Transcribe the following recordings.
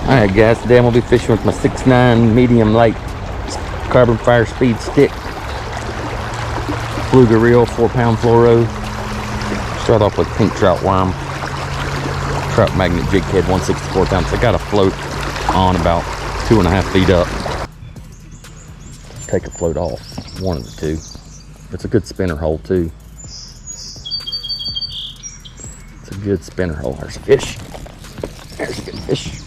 Alright guys, today I'm going to be fishing with my 6'9" medium light carbon fire speed stick. Fluger reel, 4-pound fluoro. Start off with pink trout worm. Trout magnet jig head, 1/64 ounce. I got a float on about 2.5 feet up. Take a float off, one of the two. It's a good spinner hole too. It's a good spinner hole. There's a fish. There's a good fish.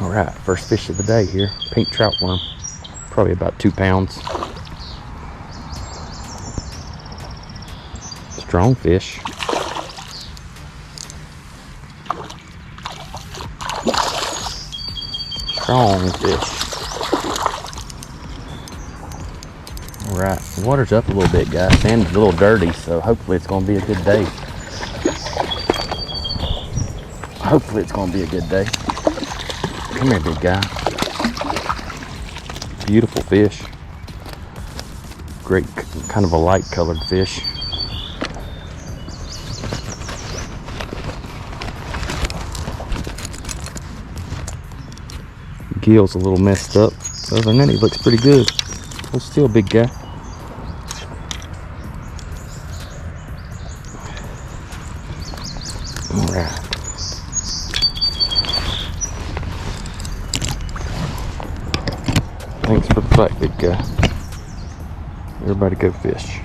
All right, first fish of the day here, pink trout worm, probably about 2 pounds. Strong fish. Strong fish. All right, the water's up a little bit, guys. Sand's a little dirty, so hopefully it's gonna be a good day. Hopefully it's gonna be a good day. Come here, big guy. Beautiful fish. Great, kind of a light colored fish. Gill's a little messed up. Other than that, he looks pretty good. Hold still, big guy. All right. Thanks for the fight, big guy. Everybody go fish.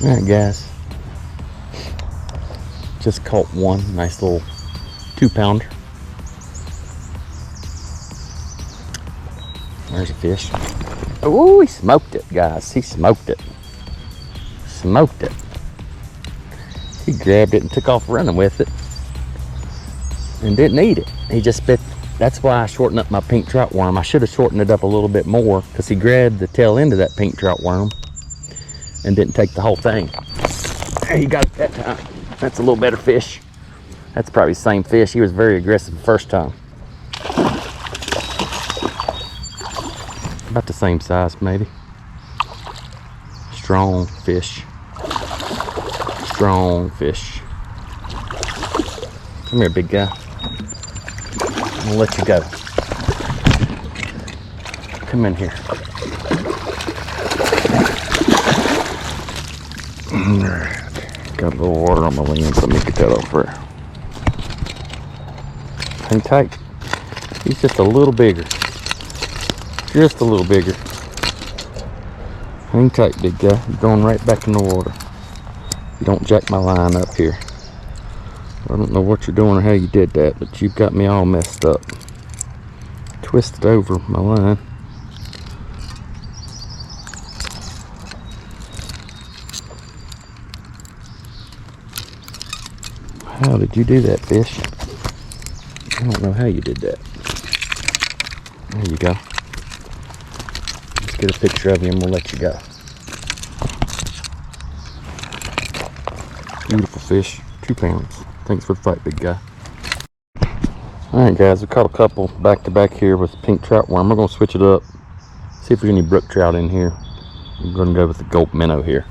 Alright guys. Just caught one nice little 2-pounder. There's a fish. Oh, he smoked it, guys. He smoked it. Smoked it. He grabbed it and took off running with it. And didn't eat it. He just spit. That's why I shortened up my pink trout worm. I should have shortened it up a little bit more because he grabbed the tail end of that pink trout worm and didn't take the whole thing. There, he got it that time. That's a little better fish. That's probably the same fish. He was very aggressive the first time. About the same size, maybe. Strong fish. Strong fish. Come here, big guy. I'm gonna let you go. Come in here. Got a little water on my lens. Let me get that off there. Hang tight. He's just a little bigger. Just a little bigger. Hang tight, big guy. You're going right back in the water. You don't jack my line up here. I don't know what you're doing or how you did that, but you've got me all messed up. Twisted over my line. How did you do that, fish? I don't know how you did that. There you go. Let's get a picture of you and we'll let you go. Beautiful fish, 2 pounds. Thanks for the fight, big guy. Alright guys, we caught a couple back to back here with pink trout worm. We're going to switch it up. See if there's any brook trout in here. I'm going to go with the gulp minnow here.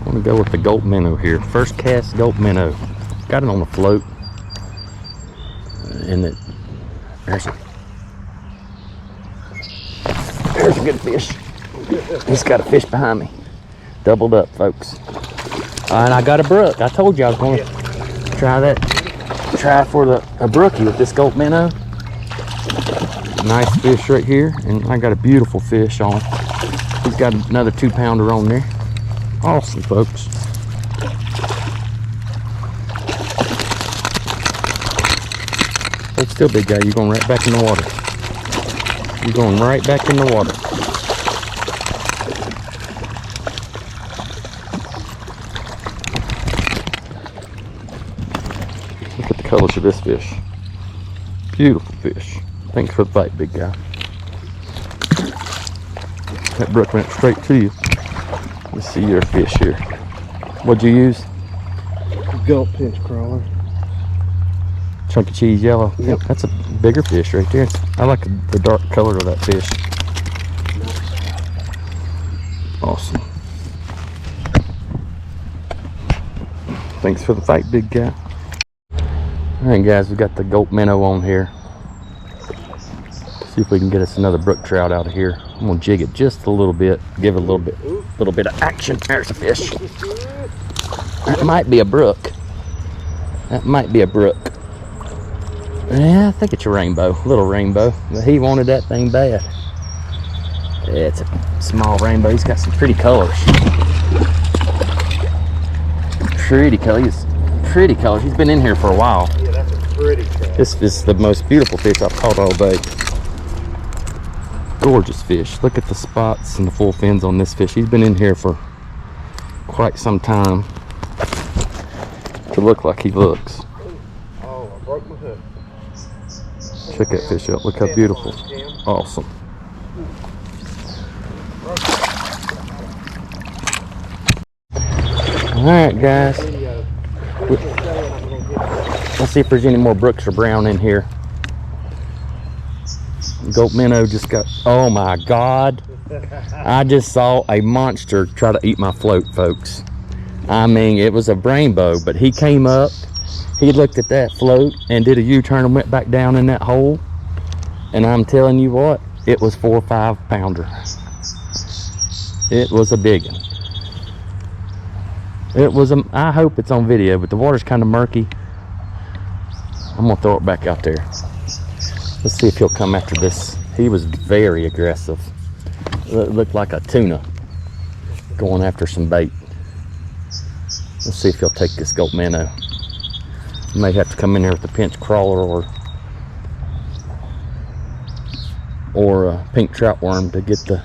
I'm gonna go with the gulp minnow here. First cast gulp minnow. Got it on the float. And there's a good fish. He's got a fish behind me. Doubled up, folks. And I got a brook. I told you I was gonna try for a brookie with this gulp minnow. Nice fish right here. And I got a beautiful fish on. He's got another 2-pounder on there. Awesome, folks. Hold still, big guy. You're going right back in the water. You're going right back in the water. Look at the colors of this fish. Beautiful fish. Thanks for the bite, big guy. That brook went straight to you. Let's see your fish here. What'd you use? Gulp pinch crawler. Chunky cheese yellow. Yep. That's a bigger fish right there. I like the dark color of that fish. Awesome. Thanks for the fight, big guy. Alright guys, we got the gulp minnow on here. See if we can get us another brook trout out of here. I'm gonna jig it just a little bit, give it a little bit of action. There's a fish. That might be a brook. That might be a brook. Yeah, I think it's a rainbow, little rainbow. But he wanted that thing bad. Yeah, it's a small rainbow. He's got some pretty colors. Pretty colors. Pretty colors. He's been in here for a while. Yeah, that's a pretty trout. This is the most beautiful fish I've caught all day. Gorgeous fish. Look at the spots and the full fins on this fish. He's been in here for quite some time to look like he looks. Oh, I broke my hook. Check that fish out. Look how beautiful. Awesome. Alright guys. Let's see if there's any more brooks or brown in here. Gulp minnow just got, oh my God. I just saw a monster try to eat my float, folks. I mean, it was a rainbow, but he came up, he looked at that float and did a U-turn and went back down in that hole. And I'm telling you what, it was 4 or 5 pounder. It was a big one. It was a, I hope it's on video, but the water's kind of murky. I'm gonna throw it back out there. Let's see if he'll come after this. He was very aggressive. It looked like a tuna going after some bait. Let's see if he'll take this gulp minnow. You may have to come in there with a pinch crawler or a pink trout worm to get the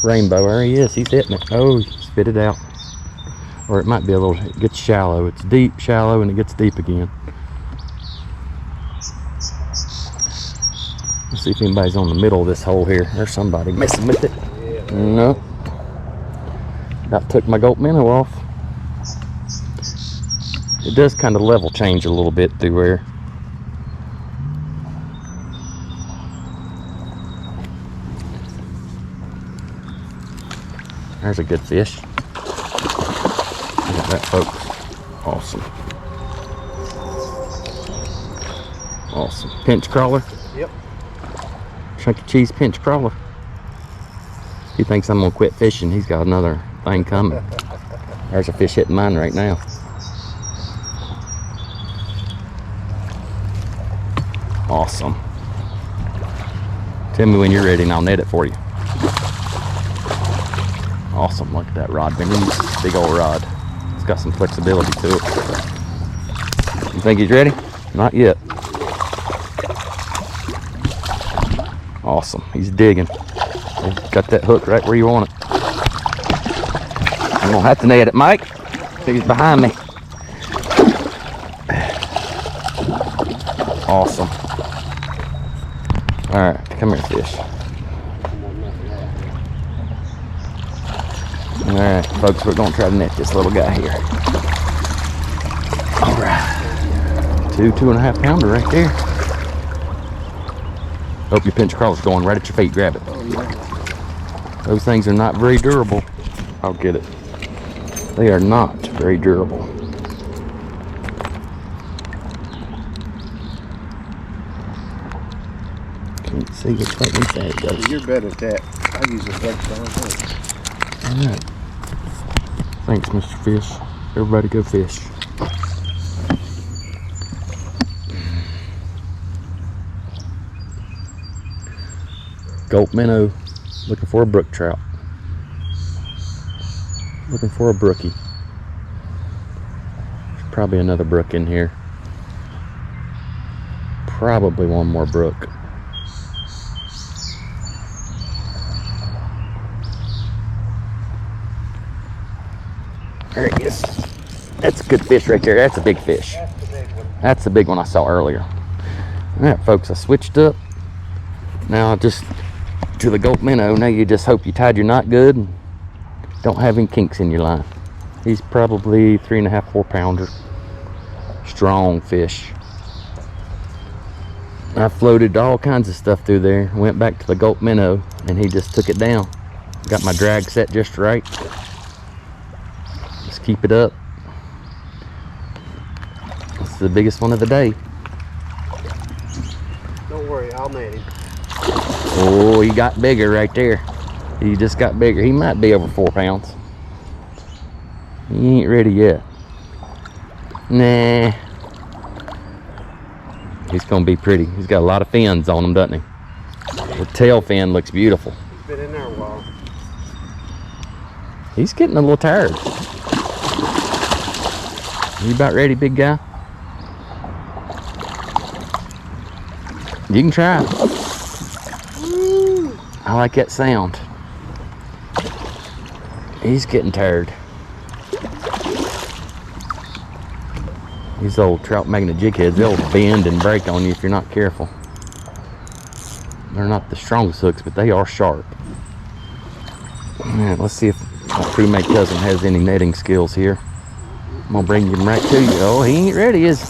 rainbow. There he is. He's hitting it. Oh, he spit it out. Or it might be a little, it gets shallow. It's deep, shallow, and it gets deep again. Let's see if anybody's on the middle of this hole here. There's somebody messing with it. No. About took my gulp minnow off. It does kind of level change a little bit through there. There's a good fish. Look at that, folks. Awesome. Awesome. Pinch crawler? Yep. Chunky cheese pinch crawler. He thinks I'm gonna quit fishing. He's got another thing coming. There's a fish hitting mine right now. Awesome. Tell me when you're ready and I'll net it for you. Awesome. Look at that rod beneath. Big old rod. It's got some flexibility to it. You think he's ready? Not yet. Awesome. He's digging. Got that hook right where you want it. I'm gonna have to net it, Mike. He's behind me. Awesome. Alright, come here, fish. Alright, folks, we're gonna try to net this little guy here. Alright. 2.5 pounder right there. Hope your pinch crawler's going right at your feet. Grab it. Those things are not very durable. I'll get it. They are not very durable. Can't see which way inside it goes. You're better at that. I use a flex on. Alright. Thanks, Mr. Fish. Everybody go fish. Gulp minnow, looking for a brook trout. Looking for a brookie. There's probably another brook in here. Probably one more brook. There he is. That's a good fish right there. That's a big fish. That's the big one. That's the big one I saw earlier. All right, folks, I switched up. Now I just to the gold minnow. Now you just hope you tied your knot good and don't have any kinks in your line. He's probably 3.5, 4 pounder. Strong fish. I floated all kinds of stuff through there. Went back to the gold minnow and he just took it down. Got my drag set just right. Just keep it up. This is the biggest one of the day. Don't worry, I'll manage him. Oh, he got bigger right there. He just got bigger. He might be over 4 pounds. He ain't ready yet. Nah. He's gonna be pretty. He's got a lot of fins on him, doesn't he? The tail fin looks beautiful. He's been in there a while. He's getting a little tired. You about ready, big guy? You can try. I like that sound. He's getting tired. These old trout magnet jig heads, they'll bend and break on you if you're not careful. They're not the strongest hooks, but they are sharp. Alright, let's see if my Crewmate Cousin has any netting skills here. I'm gonna bring him right to you. Oh, he ain't ready, is he?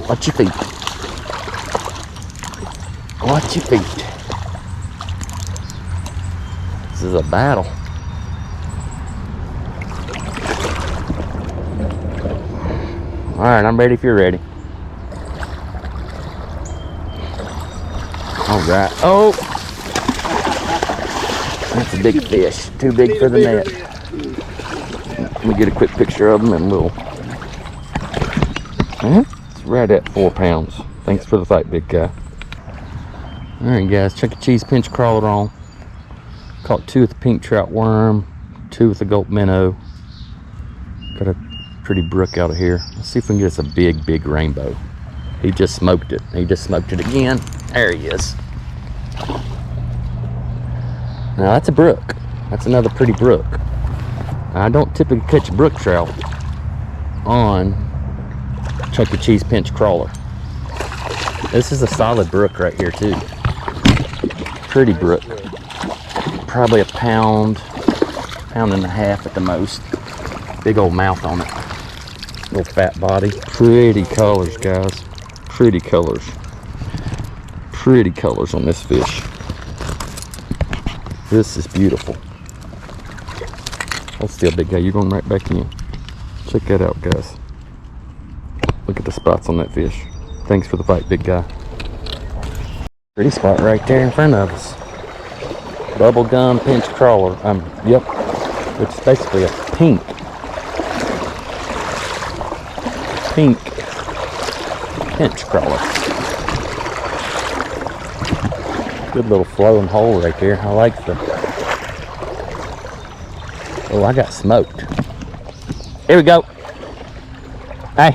Watch your feet. Watch your feet. This is a battle. Alright, I'm ready if you're ready. Alright. Oh! That's a big fish. Too big for the net. Let me get a quick picture of him and we'll... It's right at 4 pounds. Thanks for the fight, big guy. Alright guys, Chuck E. Cheese pinch crawler on. Caught 2 with the pink trout worm, 2 with the gold minnow. Got a pretty brook out of here. Let's see if we can get us a big rainbow. He just smoked it. He just smoked it again. There he is. Now that's a brook. That's another pretty brook. I don't typically catch brook trout on Chuck E. Cheese pinch crawler. This is a solid brook right here too. Pretty brook. Probably a pound, pound and a half at the most. Big old mouth on it. Little fat body. Pretty colors, guys. Pretty colors. Pretty colors on this fish. This is beautiful. Hold still, big guy. You're going right back in. Check that out, guys. Look at the spots on that fish. Thanks for the fight, big guy. Pretty spot right there in front of us. Bubblegum pinch crawler. Yep. Which is basically a pink pinch crawler. Good little flowing hole right there. I like the... Oh, I got smoked. Here we go. Hey.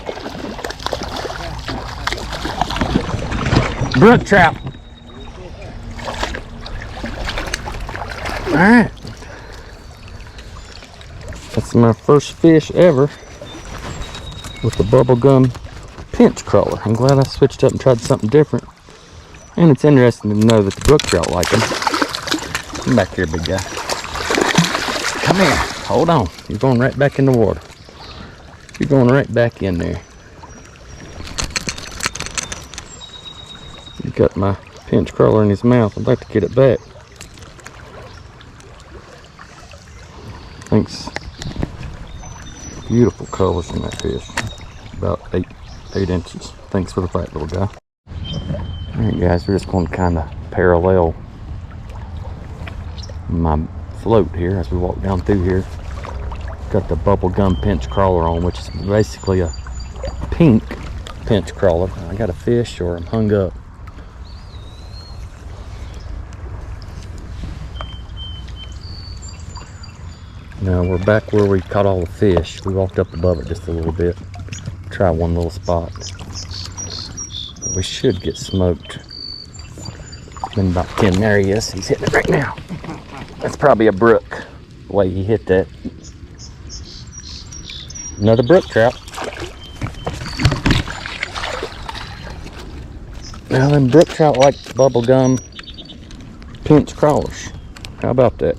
Brook trout. Alright. That's my first fish ever with the bubblegum pinch crawler. I'm glad I switched up and tried something different. And it's interesting to know that the brook trout like them. Come back here, big guy. Come here. Hold on. You're going right back in the water. You're going right back in there. He got my pinch crawler in his mouth. I'd like to get it back. Thanks. Beautiful colors in that fish. About 8 inches. Thanks for the fight, little guy. Alright guys, we're just going to kind of parallel my float here as we walk down through here. Got the bubblegum pinch crawler on, which is basically a pink pinch crawler. I got a fish or I'm hung up. Now we're back where we caught all the fish. We walked up above it just a little bit. Try one little spot. We should get smoked. It's been about 10. There he is. He's hitting it right now. That's probably a brook, the way he hit that. Another brook trout. Now them brook trout like bubblegum pinch crawlers. How about that?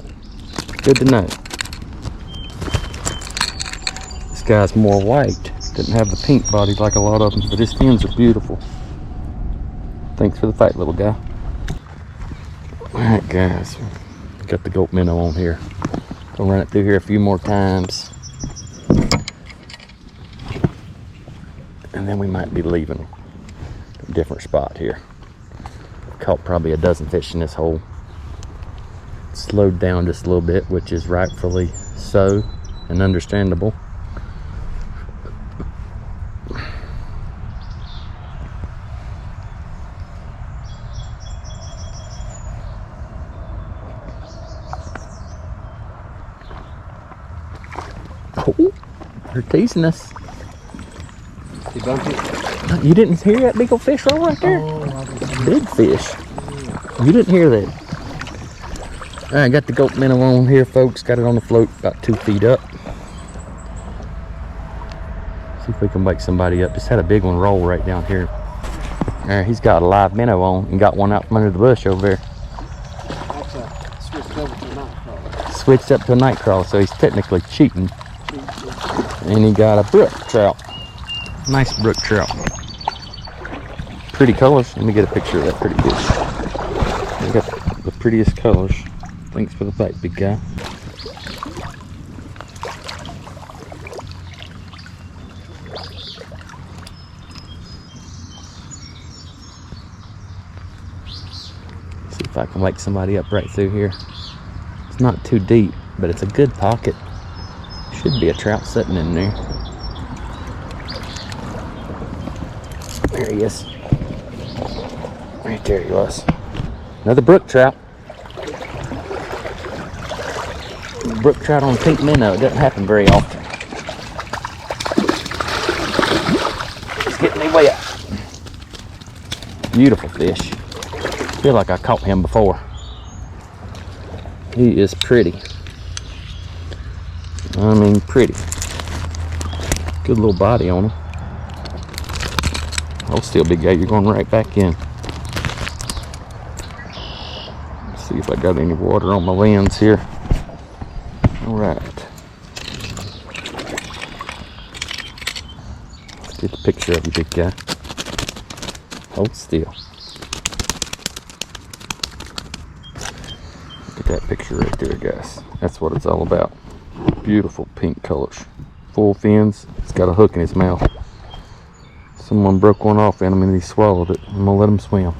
Good to know. This guy's more white. Doesn't have the pink body like a lot of them, but his fins are beautiful. Thanks for the fight, little guy. Alright guys, got the goat minnow on here. Gonna run it through here a few more times. And then we might be leaving a different spot here. Caught probably a dozen fish in this hole. Slowed down just a little bit, which is rightfully so and understandable. Oh, they're teasing us. You bumped it? You didn't hear that big old fish roll right there? Oh, big fish. You didn't hear that. I got the goat minnow on here, folks. Got it on the float about 2 feet up. See if we can wake somebody up. Just had a big one roll right down here. There, he's got a live minnow on and got one out from under the bush over there. That's switched over to a night crawler. Switched up to a night crawler, so he's technically cheating. And he got a brook trout. Nice brook trout. Pretty colors. Let me get a picture of that pretty fish. He got the prettiest colors. Thanks for the bite, big guy. See if I can wake somebody up right through here. It's not too deep, but it's a good pocket. Should be a trout sitting in there. There he is. Right there he was. Another brook trout. Brook trout on pink minnow. It doesn't happen very often. It's getting me way up. Beautiful fish. Feel like I caught him before. He is pretty. I mean, pretty. Good little body on him. Hold still, big guy. You're going right back in. Let's see if I got any water on my lens here. All right. Let's get a picture of you, big guy. Hold still. Look at that picture right there, guys. That's what it's all about. Beautiful pink colors. Full fins. It's got a hook in his mouth. Someone broke one off in him and he swallowed it. I'm gonna let him swim.